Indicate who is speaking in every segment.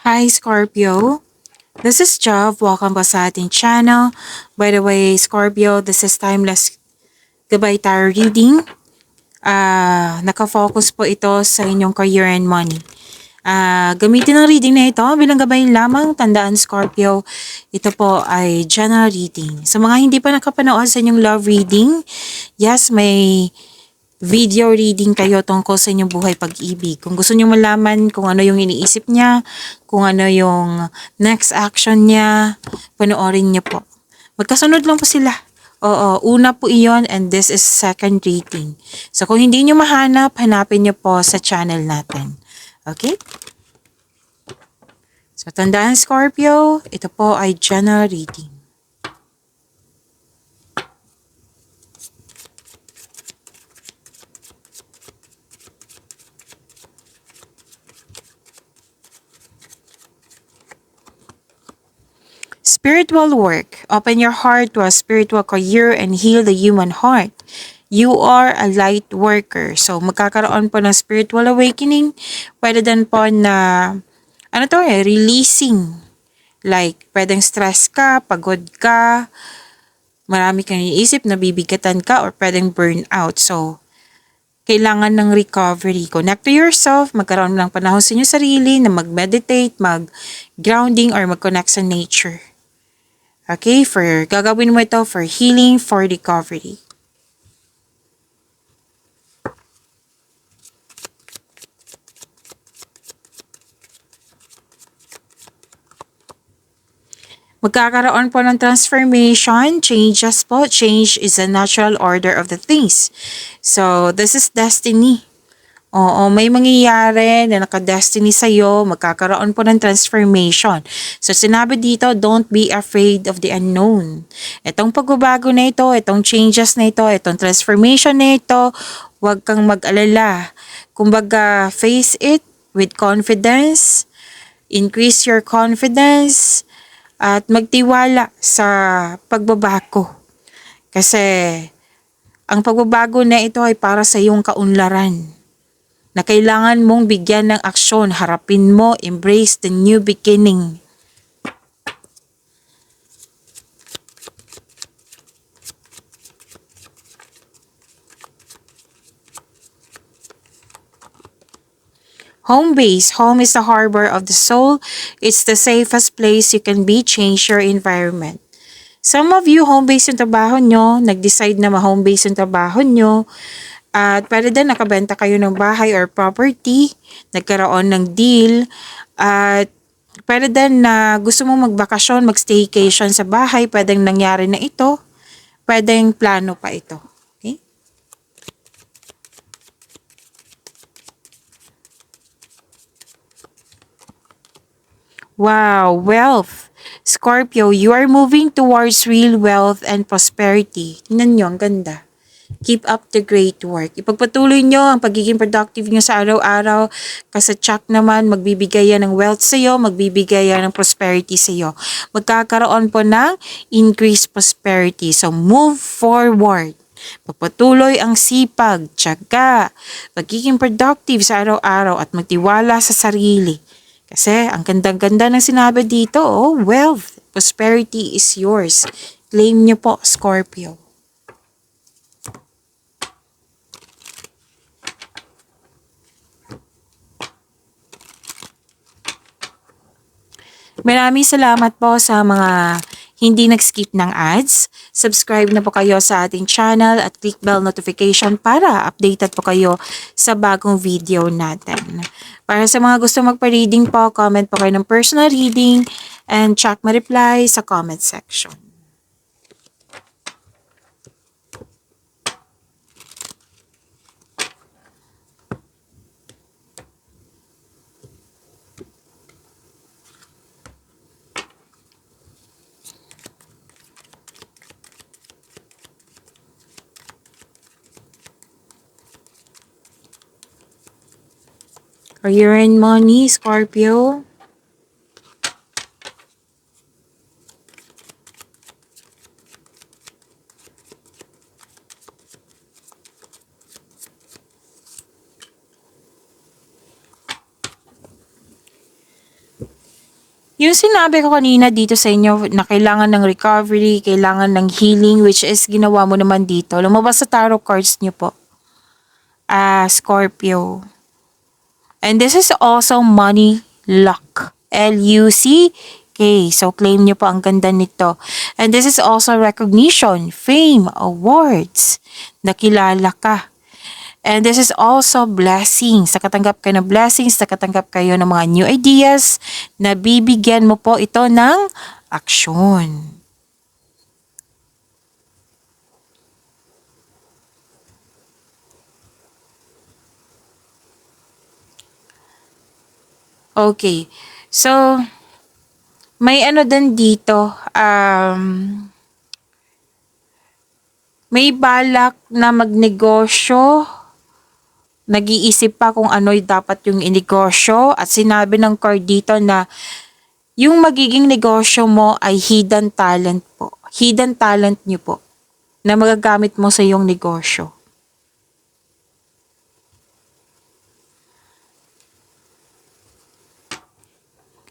Speaker 1: Hi Scorpio, this is Jov. Welcome po sa ating channel. By the way, Scorpio, this is Timeless Gabay Tarot Reading. Nakafocus po ito sa inyong career and money. Gamitin ang reading na ito bilang gabay lamang. Tandaan Scorpio, ito po ay general reading. Sa mga hindi pa nakapanood sa inyong love reading, yes, may video reading kayo tungkol sa inyong buhay pag-ibig. Kung gusto niyo malaman kung ano yung iniisip niya, kung ano yung next action niya, panoorin niyo po. Magkasunod lang po sila. Oo, una po iyon and this is second reading. So kung hindi niyo mahanap, hanapin niyo po sa channel natin. Okay? So tandaan Scorpio, ito po ay general reading. Spiritual work. Open your heart to a spiritual career and heal the human heart. You are a light worker. So, magkakaroon po ng spiritual awakening. Pwede din po na, releasing. Like, pwedeng stress ka, pagod ka, marami kang iniisip, nabibigatan ka, or pwedeng burnout. So, kailangan ng recovery. Connect to yourself, magkaroon ng panahon sa inyo sarili na mag-meditate, mag-grounding, or mag-connect sa nature. Okay, gagawin mo ito for healing, for recovery. Magkakaroon po ng transformation, changes po. Change is a natural order of the things. So, this is destiny. Oo, may mangyayari na naka-destiny sa'yo, magkakaroon po ng transformation. So, sinabi dito, don't be afraid of the unknown. Itong pagbabago na ito, itong changes na ito, itong transformation na ito, huwag kang mag-alala. Kumbaga, face it with confidence, increase your confidence, at magtiwala sa pagbabago. Kasi, ang pagbabago na ito ay para sa iyong kaunlaran na kailangan mong bigyan ng aksyon, harapin mo, embrace the new beginning. Home base. Home is the harbor of the soul. It's the safest place you can be. Change your environment. Some of you, home base yung trabaho nyo, nag-decide na ma-home base yung trabaho nyo, at pwede din nakabenta kayo ng bahay or property, nagkaroon ng deal, at pwede din na gusto mong magbakasyon, mag-staycation sa bahay, pwedeng nangyari na ito, pwedeng plano pa ito. Okay? Wow, wealth. Scorpio, you are moving towards real wealth and prosperity. Tingnan nyo, ang ganda. Keep up the great work. Ipagpatuloy nyo ang pagiging productive nyo sa araw-araw kasi Chuck naman magbibigay yan ng wealth sa iyo, magbibigay yan ng prosperity sa iyo. Magkakaroon po ng increased prosperity. So move forward. Pagpatuloy ang sipag, tiyaga, pagiging productive sa araw-araw at magtiwala sa sarili. Kasi ang ganda-ganda ng sinabi dito, wealth, prosperity is yours. Claim nyo po, Scorpio. Maraming salamat po sa mga hindi nag-skip ng ads. Subscribe na po kayo sa ating channel at click bell notification para updated po kayo sa bagong video natin. Para sa mga gusto magpa-reading po, comment po kayo ng personal reading and check my reply sa comment section. Career and money, Scorpio. Yung sinabi ko kanina dito sa inyo na kailangan ng recovery, kailangan ng healing, which is ginawa mo naman dito. Lumabas sa tarot cards niyo po. Scorpio. And this is also money luck. L-U-C-K. So, claim nyo po ang ganda nito. And this is also recognition, fame, awards. Nakilala ka. And this is also blessings. Nakatanggap kayo ng blessings, nakatanggap kayo ng mga new ideas, na bibigyan mo po ito ng aksyon. Okay. So, may ano din dito, may balak na magnegosyo, nag-iisip pa kung ano'y dapat yung inegosyo, at sinabi ng card dito na yung magiging negosyo mo ay hidden talent po. Hidden talent nyo po na magagamit mo sa iyong negosyo.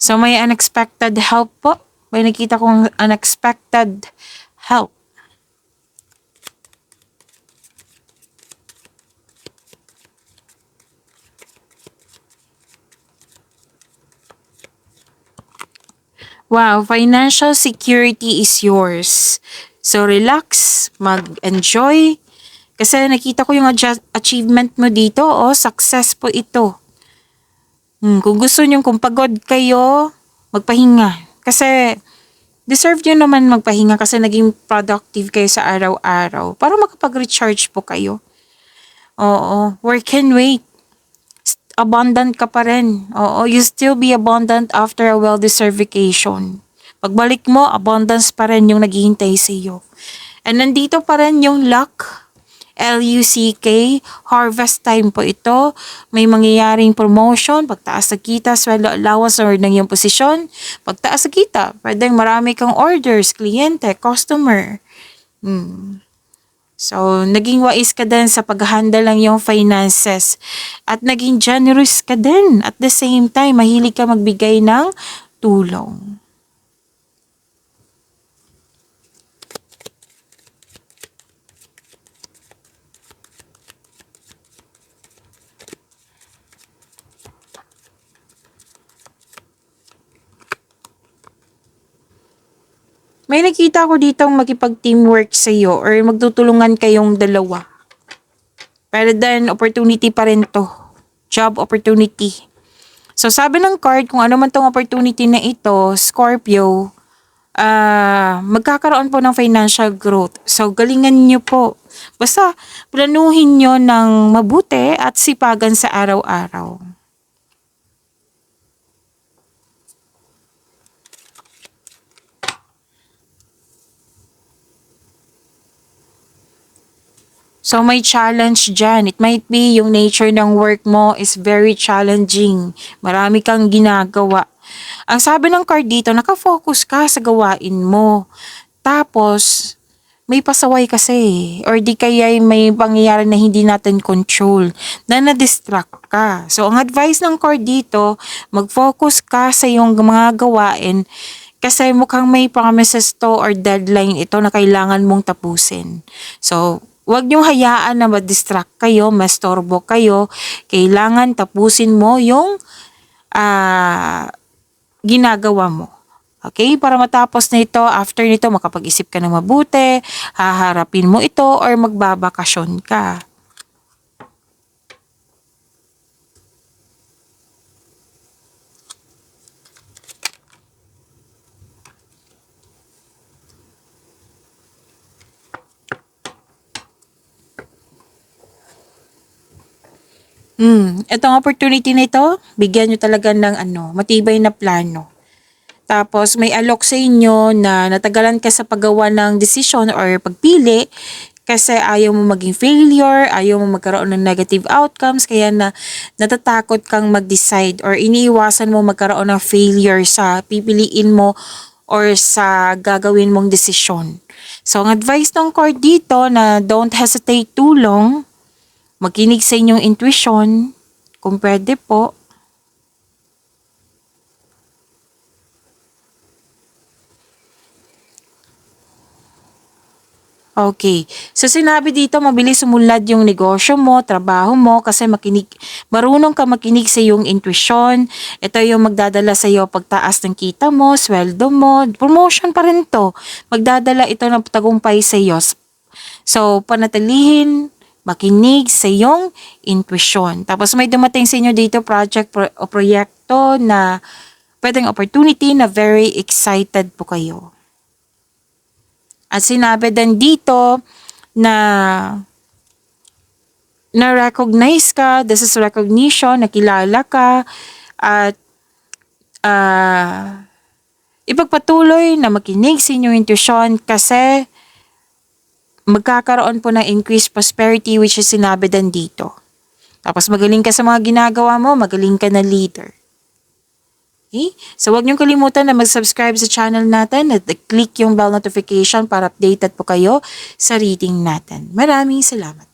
Speaker 1: So may unexpected help po. May nakita kong unexpected help. Wow, financial security is yours. So relax, mag-enjoy. Kasi nakita ko yung achievement mo dito, success po ito. Kung gusto nyo, kung pagod kayo, magpahinga. Kasi deserve nyo naman magpahinga kasi naging productive kayo sa araw-araw para makapag-recharge po kayo. Oo, work can wait. Abundant ka pa rin. Oo, you still be abundant after a well-deserved vacation. Pagbalik mo, abundance pa rin yung naghihintay sa iyo. And nandito pa rin yung luck. L-U-C-K, harvest time po ito. May mangyayaring promotion, pagtaas sa kita, sweldo allowance or ng iyong posisyon. Pagtaas sa kita, pwedeng marami kang orders, kliyente, customer. So, naging wais ka din sa pag-handle ng iyong finances. At naging generous ka din. At the same time, mahilig ka magbigay ng tulong. May nakita ko dito makipag-teamwork sa iyo or magtutulungan kayong dalawa. Pero then, opportunity pa rin to. Job opportunity. So, sabi ng card, kung ano man tong opportunity na ito, Scorpio, magkakaroon po ng financial growth. So, galingan nyo po. Basta, planuhin nyo ng mabuti at sipagan sa araw-araw. So, may challenge dyan. It might be yung nature ng work mo is very challenging. Marami kang ginagawa. Ang sabi ng card dito, nakafocus ka sa gawain mo. Tapos, may pasaway kasi. Or di kaya may pangyayari na hindi natin control. Na na-distract ka. So, ang advice ng card dito, mag-focus ka sa iyong mga gawain. Kasi mukhang may promises to or deadline ito na kailangan mong tapusin. So, huwag niyong hayaan na ma-distract kayo, mastorbo kayo. Kailangan tapusin mo yung ginagawa mo. Okay? Para matapos na ito, after nito, makapag-isip ka ng mabuti, haharapin mo ito, or magbabakasyon ka. Itong opportunity na ito, bigyan nyo talaga ng matibay na plano. Tapos may alok sa inyo na natagalan ka sa paggawa ng desisyon or pagpili kasi ayaw mo maging failure, ayaw mo magkaroon ng negative outcomes, kaya natatakot kang mag-decide or iniiwasan mo magkaroon ng failure sa pipiliin mo or sa gagawin mong desisyon. So, ang advice ng card dito na don't hesitate too long, makinig sa inyong intuition, kung pwede po. Okay. So sinabi dito, mabilis umunlad yung negosyo mo, trabaho mo, kasi marunong ka makinig sa iyong intuition. Ito yung magdadala sa iyo pagtaas ng kita mo, sweldo mo, promotion pa rin to. Magdadala ito ng tagumpay sa iyo. So, panatilihin, makinig sa iyong intuition. Tapos may dumating sa inyo dito o proyekto na pwedeng opportunity na very excited po kayo. At sinabi din dito na na-recognize ka, this is recognition, nakilala ka, at ipagpatuloy na makinig sa inyong intuition kasi magkakaroon po ng increased prosperity, which is sinabi din dito. Tapos magaling ka sa mga ginagawa mo, magaling ka na leader. Okay? So huwag niyong kalimutan na mag-subscribe sa channel natin at click yung bell notification para updated po kayo sa reading natin. Maraming salamat.